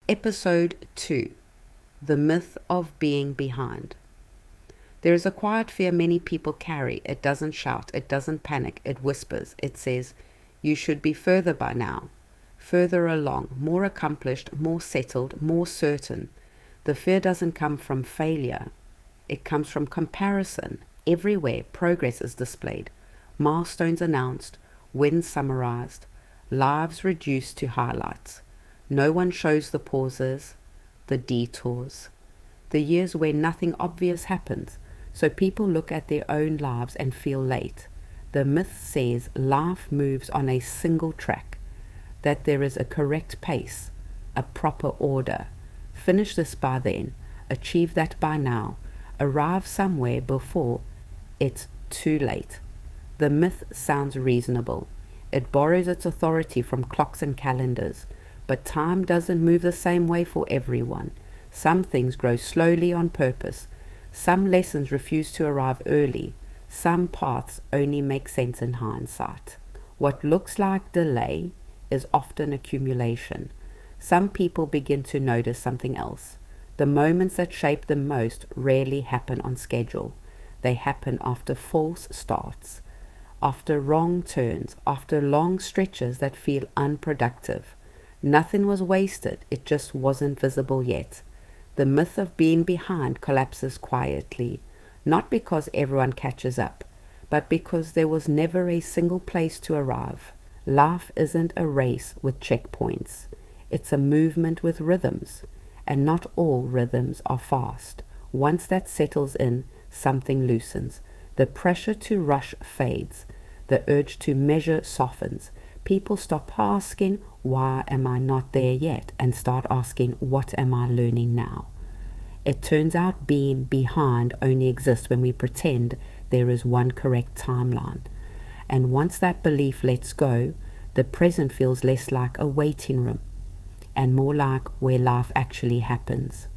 Episode 2: The Myth of Being Behind. There is a quiet fear many people carry. It doesn't shout, it doesn't panic, it whispers. It says, you should be further by now, further along, more accomplished, more settled, more certain. The fear doesn't come from failure. It comes from comparison. Everywhere, progress is displayed, milestones announced, wins summarized, lives reduced to highlights. No one shows the pauses, the detours, the years where nothing obvious happens, so people look at their own lives and feel late. The myth says life moves on a single track, that there is a correct pace, a proper order. Finish this by then, achieve that by now, arrive somewhere before it's too late. The myth sounds reasonable. It borrows its authority from clocks and calendars. But time doesn't move the same way for everyone. Some things grow slowly on purpose. Some lessons refuse to arrive early. Some paths only make sense in hindsight. What looks like delay is often accumulation. Some people begin to notice something else. The moments that shape them most rarely happen on schedule. They happen after false starts, after wrong turns, after long stretches that feel unproductive. Nothing was wasted, it just wasn't visible yet. The myth of being behind collapses quietly, not because everyone catches up, but because there was never a single place to arrive. Life isn't a race with checkpoints. It's a movement with rhythms, and not all rhythms are fast. Once that settles in, something loosens. The pressure to rush fades. The urge to measure softens. People stop asking, why am I not there yet? And start asking, what am I learning now? It turns out being behind only exists when we pretend there is one correct timeline. And once that belief lets go, the present feels less like a waiting room and more like where life actually happens.